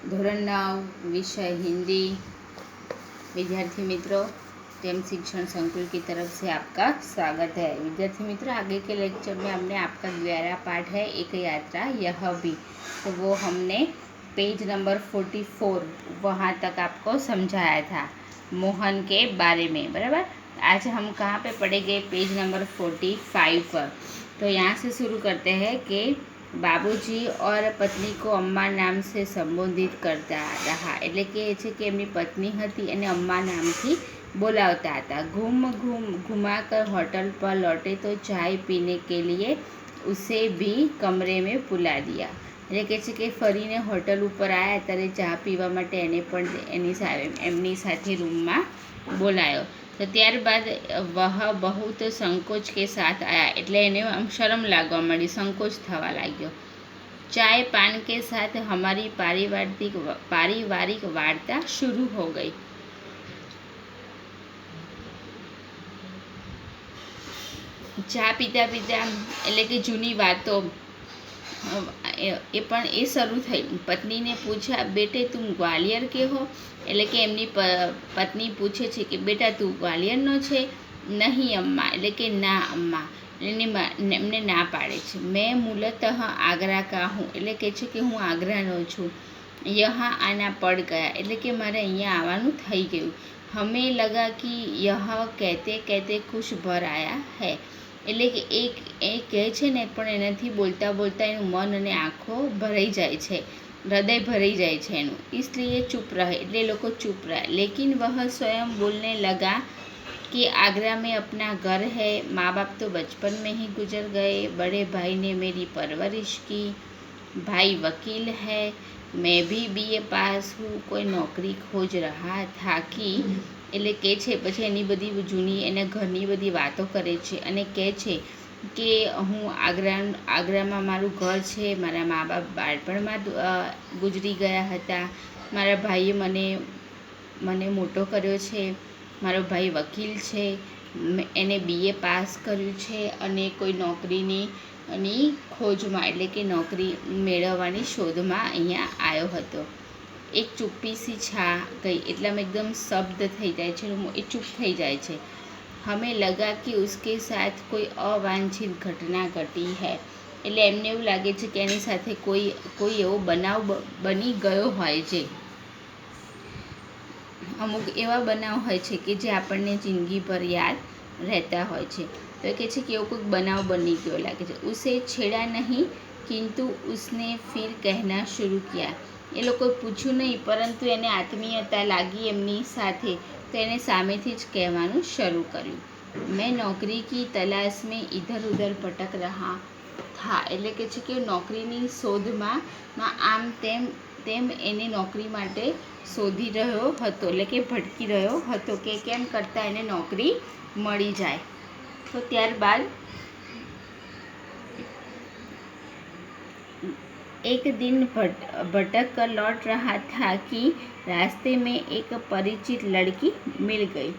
ધોરણ 9 विषय हिंदी। विद्यार्थी मित्रों, टेम शिक्षण संकुल की तरफ से आपका स्वागत है। विद्यार्थी मित्रों, आगे के लेक्चर में हमने आपका 11वां पाठ है एक यात्रा यह भी, तो वो हमने पेज नंबर 44 वहाँ तक आपको समझाया था मोहन के बारे में, बराबर। आज हम कहाँ पे पढ़ेंगे? पेज नंबर 45 पर। तो यहाँ से शुरू करते हैं कि બાબુજી ઓર પત્ની કો અમ્મા નામ સે સંબોધિત કરતા રહા, એટલે કે એ છે કે એમની પત્ની હતી એને અમ્મા નામથી બોલાવતા હતા। ઘુમા કર હોટલ પર લौटे તો ચાય પીને કે लिए ઉસે ભી કમરે મેં બુલા દિયા, એટલે કે છે કે ફરીને હોટલ ઉપર આવ્યા ત્યારે ચા પીવા માટે એને પણ એમની સાથે રૂમમાં બોલાયો। તો ત્યારબાદ વહ બહુત સંકોચ કે સાથ આયા, એટલે એને આમ શરમ લાગવા માંડી, સંકોચ થવા લાગ્યો। ચાય પાન કે સાથ હમારી પારિવારિક વાર્તા शुरू हो गई। ચા પીતા પીતા એટલે કે જૂની વાતો એ શરૂ થઈ। પત્નીને પૂછા, બેટે તુમ ગ્વાલિયર કે હો, એટલે કે એમની પત્ની પૂછે છે કે બેટા તું ગ્વાલિયરનો છે? નહીં અમ્મા, એટલે કે ના અમ્મા, એમને ના પાડે છે। મેં મૂલતઃ આગ્રા કા હું, એટલે કે છે કે હું આગ્રાનો છું। યહાં આના પડ ગયા, એટલે કે મારે અહીંયા આવવાનું થઈ ગયું। હમે લગા કે યહ કહેતે કહેતે કુછ ભર આયા હૈ, એટલે કે એ કહે છે ને પણ એનાથી બોલતા બોલતા એનું મન અને આંખો ભરાઈ જાય છે, હૃદય ભરાઈ જાય છે એનું। इसलिए चुप रहे, એટલે લોકો ચૂપ રહ્યા। लेकिन वह स्वयं बोलने लगा कि आगरा में अपना घर है, माँ बाप तो बचपन में ही गुजर गए, बड़े भाई ने मेरी परवरिश की, भाई वकील है, मैं भी बीए पास हूँ, कोई नौकरी खोज रहा था कि, એટલે કે છે પછી એની બધી જૂની એના ઘરની બધી વાતો કરે છે અને કહે છે કે હું આગ્રામાં મારું ઘર છે, મારા મા બાપ બાળપણમાં ગુજરી ગયા હતા, મારા ભાઈએ મને મોટો કર્યો છે, મારો ભાઈ વકીલ છે, એને બીએ પાસ કર્યું છે અને કોઈ નોકરીની ખોજમાં, એટલે કે નોકરી મેળવવાની શોધમાં અહીંયા આવ્યો હતો। એક ચુપ્પી સી છા ગઈ, એટલામાં એકદમ શબ્દ થઈ જાય છે, એ ચૂપ થઈ જાય છે। હमें લગા કે ઉસકે સાથ કોઈ અવાંછિત ઘટના ઘટી હૈ, એટલે એમને એવું લાગે છે કે એની સાથે કોઈ એવો બનાવ બની ગયો હોય છે। અમુક એવા બનાવ હોય છે કે જે આપણને જિંદગીભર યાદ રહેતા હોય છે। તો એ કહે છે કે એવો કોઈક બનાવ બની ગયો લાગે છે। ઉસે છેડા નહીં કિંતુ ઉસને ફિર કહેના શુરૂ કિયા, એ લોકોએ પૂછ્યું નહીં પરંતુ એને આત્મીયતા લાગી એમની સાથે, તો એને સામેથી જ કહેવાનું શરૂ કર્યું। મેં નોકરી કી તલાશ મેં ઇધર ઉધર ભટક રહા થા, એટલે કે છે કે નોકરીની શોધમાં આમ તેમ એને નોકરી માટે શોધી રહ્યો હતો, એટલે કે ભટકી રહ્યો હતો કે કેમ કરતાં એને નોકરી મળી જાય। તો ત્યારબાદ एक दिन भटक कर लौट रहा था कि रास्ते में एक परिचित लड़की मिल गई,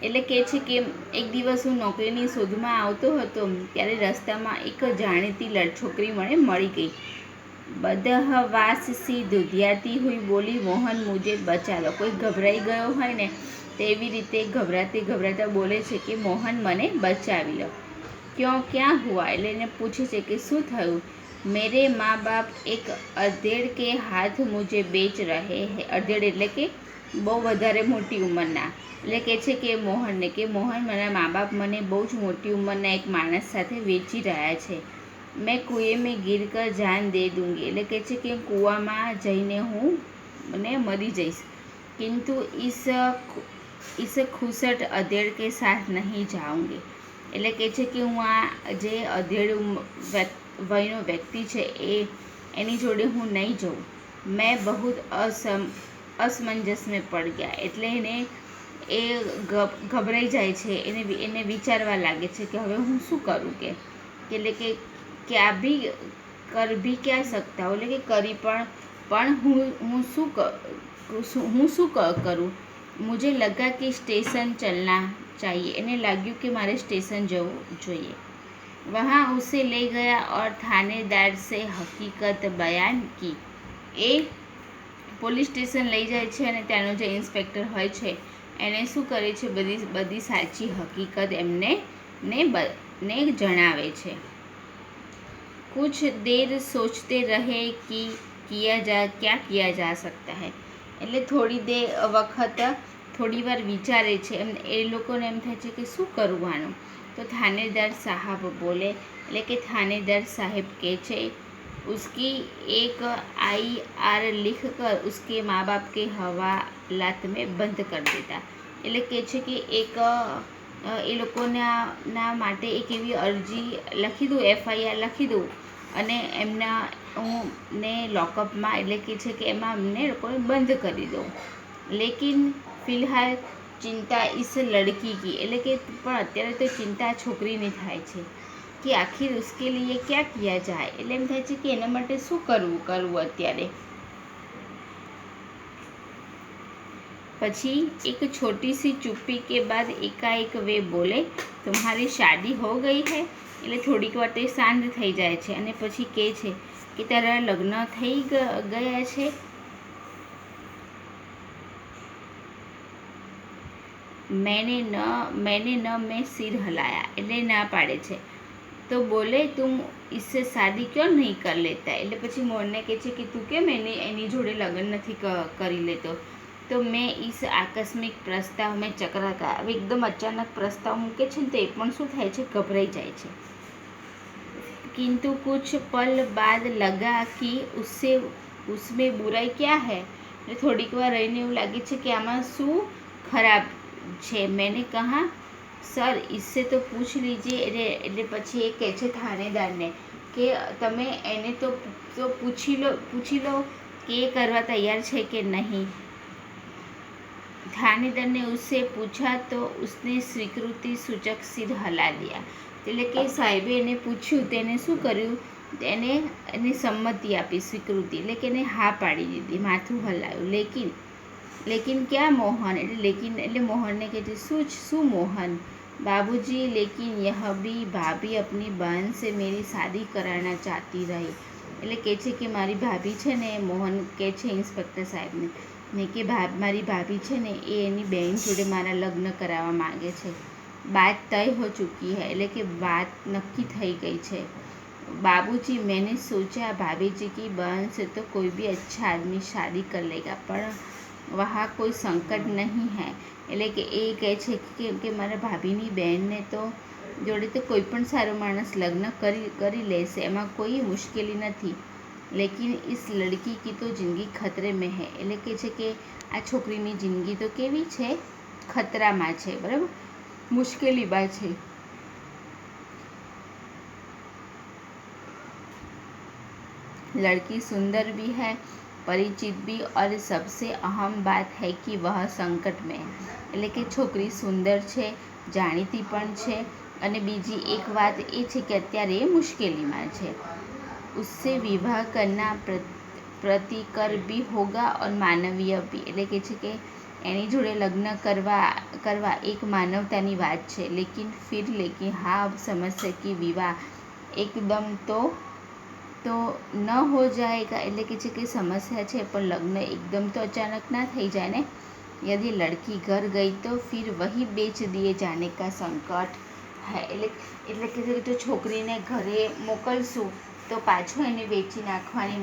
એટલે કે છે કે એક દિવસ હું નોકરીની શોધમાં આવતો હતો ત્યારે રસ્તામાં એક જાણીતી છોકરી મને મળી ગઈ। બદહવાસ સી ધુધિયાતી હુઈ બોલી, મોહન મુझे बचा लो, કોઈ ગભરાઈ ગયો હોય ને તેવી રીતે ગભરાતા બોલે છે કે મોહન મને બચાવી લો। ક્યાં ક્યાં હુઆ, એટલે એને પૂછે છે કે શું થયું? મેરે મા બાપ એક અધેડ કે હાથ મુझे बेच रहे हैं, અધેડ એટલે કે બહુ વધારે મોટી ઉંમરના, એટલે કે છે કે મોહનને કે મોહન મારા મા બાપ મને બહુ જ મોટી ઉંમરના એક માણસ સાથે વેચી રહ્યા છે। મેં કુએ મેં ગીર કર જાન દે દૂંગી, એટલે કે છે કે કૂવામાં જઈને હું મરી જઈશ। કિંતુ इस खुसट अधेड़ के साथ नहीं जाऊंगी, એટલે કે છે કે હું આ જે અધેડ વયનો વ્યક્તિ છે એની જોડે હું નહીં જઉં। મેં બહુત અસમંજસ મેં પડ ગયા, એટલે એને એ ગભરાઈ જાય છે, એને વિચારવા લાગે છે કે હવે હું શું કરું, કે એટલે કે ક્યાં ભી કર ભી ક્યાં શકતા હો, એટલે કે કરી પણ હું શું કરું। મુझे लगा कि स्टेशन चलना चाहिए, એને લાગ્યું કે મારે સ્ટેશન જવું જોઈએ। वहाँ उसे ले गया और थानेदार से હકીકત બયાન की। એ પોલીસ સ્ટેશન લઈ જાય છે અને ત્યાંનો જે ઇન્સ્પેક્ટર હોય છે એને શું કરે છે, બધી સાચી હકીકત એમને ને જણાવે છે। कुछ देर सोचते रहे कि क्या किया जा सकता है। એટલે થોડી વાર વિચારે છે, એ લોકોને એમ થાય છે કે શું કરવું આનું। તો થાનેદાર સાहब બોલે, એટલે કે થાનેદાર સાહેબ કહે છે, उसकी एक IR लिख कर उसके माँ बाप के हवालात में बंद कर देता। એટલે કહે છે કે એ લોકોના માટે એક એવી અરજી લખી દઉં, FIR લખી દઉં અને હું ને લોકઅપમાં, એટલે કે છે કે એમાં અમને લોકોને બંધ કરી દઉં। લેકિન ફિલહાલ ચિંતા ઇસ લડકી કી, એટલે કે પણ અત્યારે તો ચિંતા છોકરીની થાય છે કે આખિર ઉસકે લીએ ક્યાં કિયા જાય। એટલે એમ થાય છે કે એના માટે શું કરવું અત્યારે। પછી એક छोटी सी चुप्पी के बाद एकाएक वे बोले, तुम्हारी शादी हो गई है। એટલે થોડીક વાર તે શાંત થઈ જાય છે અને પછી કહે છે કે તારા લગ્ન થઈ ગયા છે। मैंने न मैं सिर हिलाया, એટલે ના પાડે છે। તો બોલે તુમ इससे शादी क्यों नहीं कर लेता। એટલે પછી મોરને કહે છે કે તું કેમ એની જોડે લગ્ન નથી કરી લેતો। તો મેં इस आकस्मिक प्रस्ताव में चकरा गया। હવે એકદમ અચાનક પ્રસ્તાવ મૂકે છે ને તો એ પણ શું થાય છે, ગભરાઈ જાય છે। किंतु कुछ पल बाद लगा कि उसमें बुराई क्या है। એટલે થોડીક વાર રહીને એવું લાગે છે કે આમાં શું ખરાબ છે। मैंने कहा सर इससे तो पूछ लीजिए। એટલે પછી એ કહે છે થાનેદારને કે તમે એને તો પૂછી લો કે એ કરવા તૈયાર છે કે નહીં। थानेदार ने उससे पूछा तो उसने स्वीकृति सूचक सिर हला दिया। એટલે કે સાહેબે એને પૂછ્યું તેને શું કર્યું, એને સંમતિ આપી, સ્વીકૃતિ એટલે કે એને હા પાડી દીધી, માથું હલાવ્યું। लेकिन क्या मोहन, એટલે મોહનને કહે છે શું મોહન। बाबूजी लेकिन यह भी भाभी अपनी बहन से मेरी शादी कराना चाहती रही। એટલે કહે છે કે મારી ભાભી છે ને, મોહન કહે છે ઇન્સ્પેક્ટર સાહેબને ને કે મારી ભાભી છે ને એ એની બહેન જોડે મારા લગ્ન કરાવવા માગે છે। बात तय हो चुकी है, એટલે કે વાત નક્કી થઈ ગઈ છે। बाबूजी मैंने सोचा भाभी जी की बहन से तो कोई भी अच्छा आदमी शादी कर लेगा, पर वहाँ कोई संकट नहीं है। એટલે કે એ કહે છે કે મારા ભાભીની બહેનને તો જોડે તો કોઈ પણ સારો માણસ લગ્ન કરી લેશે, એમાં કોઈ મુશ્કેલી નથી। लेकिन इस लड़की की तो जिंदगी खतरे में है। એટલે કે છે કે આ છોકરીની જિંદગી તો કેવી છે, ખતરામાં છે, બરાબર, મુશ્કેલીમાં છે। लड़की सुंदर भी है, परिचित भी, और सबसे अहम बात है कि वह संकट में है। એટલે કે છોકરી સુંદર છે, જાણીતી પણ છે, અને બીજી એક વાત એ છે કે અત્યારે એ મુશ્કેલીમાં છે। उससे विवाह करना प्रतिकर भी होगा और मानवीय भी। એટલે કે છે કે એની જોડે લગ્ન કરવા એક માનવતાની વાત છે। लेकिन हाँ समझ कि विवाह एकदम तो ન हो जाएगा। એટલે કે છે કે સમસ્યા છે પણ લગ્ન એકદમ તો અચાનક ના થઈ જાય ને। यदि लड़की घर गई तो फिर वही बेच दिए जाने का संकट है। એટલે કે જો છોકરીને ઘરે મોકલશું તો પાછો એને વેચી નાખવાની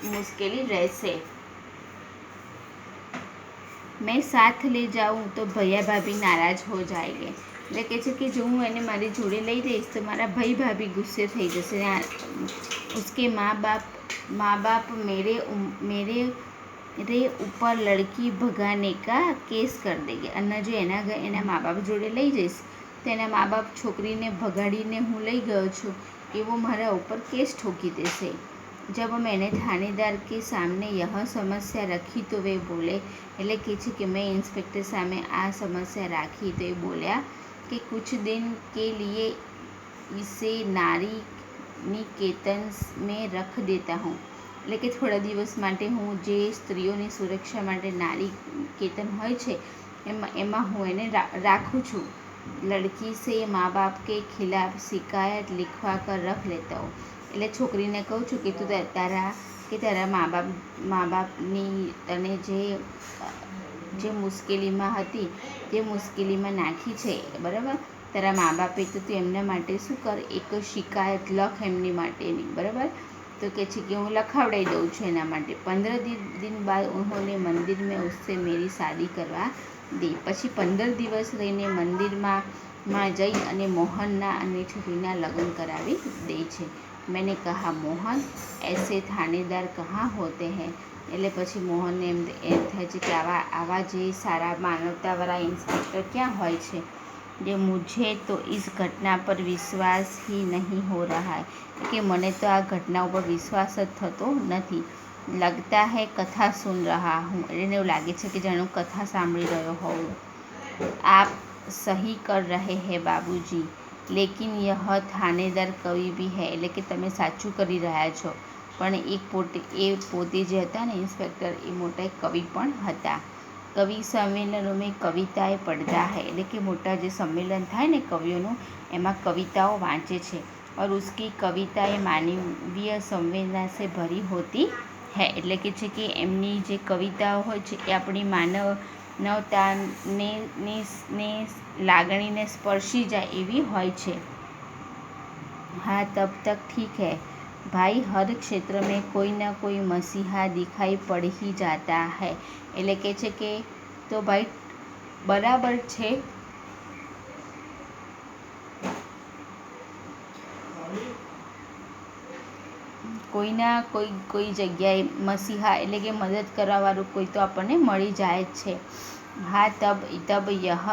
મુશ્કેલી રહેશે। मैं साथ ले जाऊँ तो भैया भाभी नाराज हो जाएंगे। એટલે કે છે કે જો હું એને મારી જોડે લઈ જઈશ તો મારા ભાઈ ભાભી ગુસ્સે થઈ જશે। उसके माँ बाप मेरे ऊपर लड़की भगाने का केस कर देंगे। અને જો એના મા બાપ જોડે લઈ જઈશ તો એના મા બાપ છોકરીને ભગાડીને હું લઈ ગયો છું એવો મારા ઉપર કેસ ठोकी देશે। जब मैंने थानेदार के सामने यह समस्या रखी तो वे बोले, એટલે કે છે કે મેં ઇન્સ્પેક્ટર સામે આ સમસ્યા રાખી તો એ બોલ્યા कि कुछ दिन के लिए इसे नारी निकेतन में रख देता हूँ। એટલે કે થોડા દિવસ માટે હું જે સ્ત્રીઓની સુરક્ષા માટે નારી નિકેતન હોય છે એમાં હું એને રાખું છું। लड़की से माँ बाप के खिलाफ शिकायत लिखवा कर रख लेता हूँ। એટલે છોકરીને કહું છું કે તું તારા મા બાપની તને જે મુશ્કેલીમાં હતી તે મુશ્કેલીમાં નાખી છે, બરાબર, તારા મા બાપે, તો તું એમના માટે શું કર, એક શિકાયત લખ એમની માટેની, બરાબર। तो कहे कि हूँ लखावड़ाई दूँ छूँ एना माटे। 15 दिन बाद उन्होंने मंदिर में उससे मेरी शादी करवा दी। पछी 15 दिवस रहीने मंदिर में जई अने मोहनना अने छोकरीना लग्न करावी दे छे। मैंने कहा, मोहन, ऐसे थानेदार कहाँ होते हैं? એટલે પછી મોહનને એમ થાય છે કે આવા જે સારા માનવતાવાળા ઇન્સ્પેક્ટર ક્યાં હોય છે। જે मुझे तो इस घटना पर विश्वास ही नहीं हो रहा है कि મને તો આ ઘટના ઉપર વિશ્વાસ જ થતો નથી। लगता है कथा सुन रहा हूँ, એને એવું લાગે છે કે જાણે કથા સાંભળી રહ્યો હોઉં। आप सही कर रहे हैं बाबूजी, लेकिन यह थानेदार कवि भी है, એટલે કે તમે સાચું કરી રહ્યા છો, પણ પોતે જે હતા ને ઇન્સ્પેક્ટર, એ મોટા કવિ પણ હતા। કવિ સંમેલનો મેં કવિતાએ પડતા है, એટલે કે મોટા જે સંમેલન થાય ને કવિઓનું, એમાં કવિતાઓ વાંચે છે। और उसकी कविताएं मानवीय संवेदना से भरी होती है, એટલે કે છે કે એમની જે કવિતાઓ હોય છે એ આપણી માનવતાને લાગણીને સ્પર્શી જાય એવી હોય છે। हाँ, तब तक ठीक है भाई, हर क्षेत्र में कोई ना कोई मसीहा दिखाई पड़ ही जाता है, એટલે કે છે કે તો ભાઈ બરાબર છે, કોઈના કોઈ જગ્યાએ મસીહા એટલે કે મદદ કરવાવાળું કોઈ તો આપણને મળી જાય જ છે। हाँ, तब यह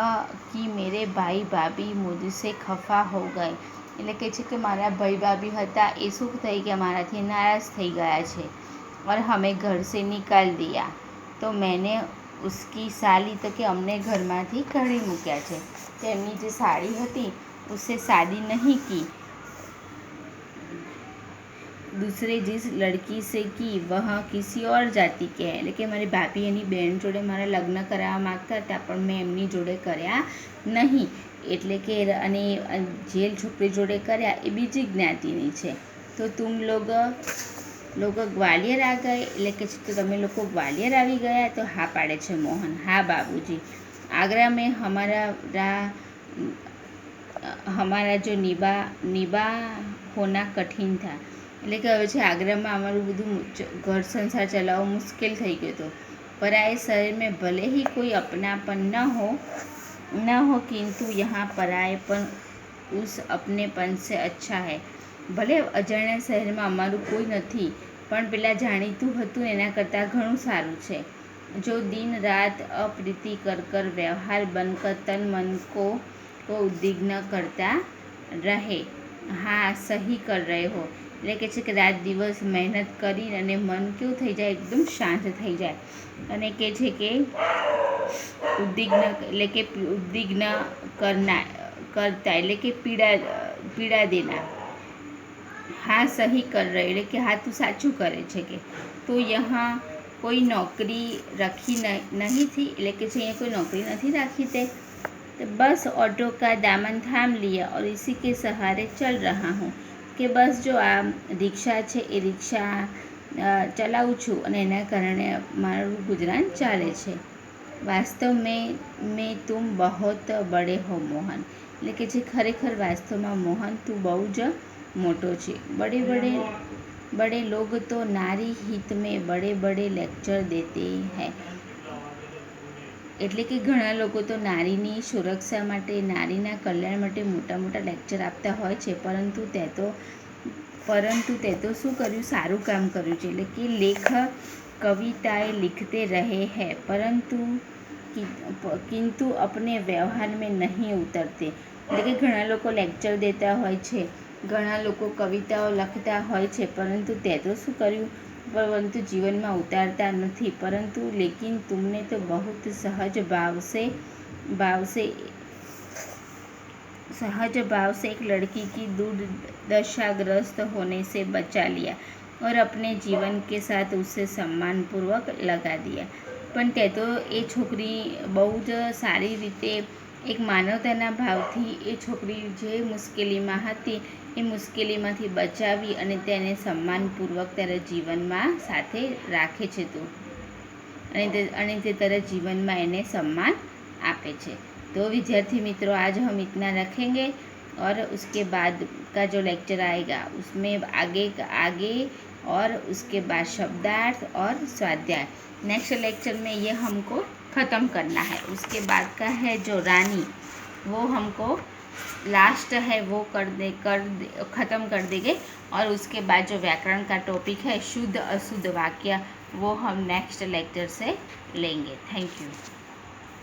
कि मेरे भाई भाभी मुझसे खफा हो गए, એટલે કે છે કે મારા ભાઈ ભાભી હતા એ શું થઈ ગયા, મારાથી નારાજ થઈ ગયા છે। और हमें घर से निकाल दिया, तो मैंने उसकी साली, तो કે અમને ઘરમાંથી કાઢી મૂક્યા છે, તો એમની જે સાળી હતી उससे शादी नहीं की, दूसरे जिस लड़की से की वह किसी और जाति के है, એટલે કે મારી ભાભી એની બેન જોડે મારા લગ્ન કરાવવા માગતા હતા પણ મેં એમની જોડે કર્યા નહીં, એટલે કે અને જે છોકરી જોડે કર્યા એ બીજી જ્ઞાતિની છે। તો તુમ લોગ ગ્વાલિયર આ ગए, એટલે કે તો તમે લોકો ગ્વાલિયર આવી ગયા? તો હા પાડે છે મોહન। हाँ बाबूजी, आगरा में हमारा जो निभा होना कठिन था, એટલે કે હવે છે આગ્રામાં અમારું બધું ઘર સંસાર ચલાવવો મુશ્કેલ થઈ ગયો હતો। पर आए शहर में भले ही कोई अपनापन न हो किंतु यहाँ परायेपन उस अपनेपन से अच्छा है, ભલે અજાણ્યા શહેરમાં અમારું કોઈ નથી પણ પેલા જાણીતું હતું એના કરતાં ઘણું સારું છે। जो दिन रात अप्रीति कर व्यवहार बनकर तन मन को उद्विग्न करता रहे। हाँ, सही कर रहे हो, એટલે કે છે કે રાત દિવસ મહેનત કરી અને મન કેવું થઈ જાય, એકદમ શાંત થઈ જાય, અને કે છે કે ઉદ્વિગ્ન કરતા એટલે કે પીડા દેના। हाँ, सही कर रहे, એટલે કે હા તું સાચું કરે છે કે તો यहाँ कोई नौकरी रखी नहीं थी, એટલે કે છે અહીંયા કોઈ નોકરી નથી રાખી તે, तो बस ऑटो का दामन थाम लिया और इसी के सहारे चल रहा हूँ, કે બસ જો આ રિક્ષા છે એ રિક્ષા ચલાવું છું અને એના કારણે મારું ગુજરાન ચાલે છે। વાસ્તવ મેં તુમ બહોત બડે હો મોહન, એટલે કે જે ખરેખર વાસ્તવમાં મોહન તું બહુ જ મોટો છે। बड़े लोग तो नारी हित में बड़े लेक्चर देते हैं, એટલે કે ઘણા લોકો તો નારીની સુરક્ષા માટે, નારીના કલ્યાણ માટે મોટા મોટા લેક્ચર આપતા હોય છે, પરંતુ તે તો શું કર્યું, સારું કામ કર્યું છે। એટલે કે લેખ કવિતાએ लिखते रहे हैं किंतु अपने व्यवहार में नहीं उतरते, એટલે કે ઘણા લોકો લેક્ચર દેતા હોય છે, ઘણા લોકો કવિતાઓ લખતા હોય છે, પરંતુ તે તો શું કર્યું, પરંતુ જીવનમાં ઉતારતા નથી। પરંતુ लेकिन तुमने तो बहुत सहज भाव से एक लड़की की दुर्दशाग्रस्त होने से बचा लिया और अपने जीवन के साथ उसे सम्मानपूर्वक लगा दिया। પણ તે તો એ છોકરી બહુ જ સારી રીતે એક માનવતાના ભાવથી એ છોકરી જે મુશ્કેલીમાં હતી એ મુશ્કેલીમાંથી બચાવી અને તેને સન્માનપૂર્વક તારા જીવનમાં સાથે રાખે છે તું, અને તે તારા જીવનમાં એને सम्मान આપે છે। तो विद्यार्थी मित्रों, आज हम इतना रखेंगे और उसके बाद का जो लेक्चर आएगा उसमें आगे और उसके बाद शब्दार्थ और स्वाध्याय, नेक्स्ट लेक्चर में ये हमको ख़त्म करना है। उसके बाद का है जो रानी, वो हमको लास्ट है वो ख़त्म कर देंगे। और उसके बाद जो व्याकरण का टॉपिक है शुद्ध अशुद्ध वाक्य, वो हम नेक्स्ट लेक्चर से लेंगे। Thank you.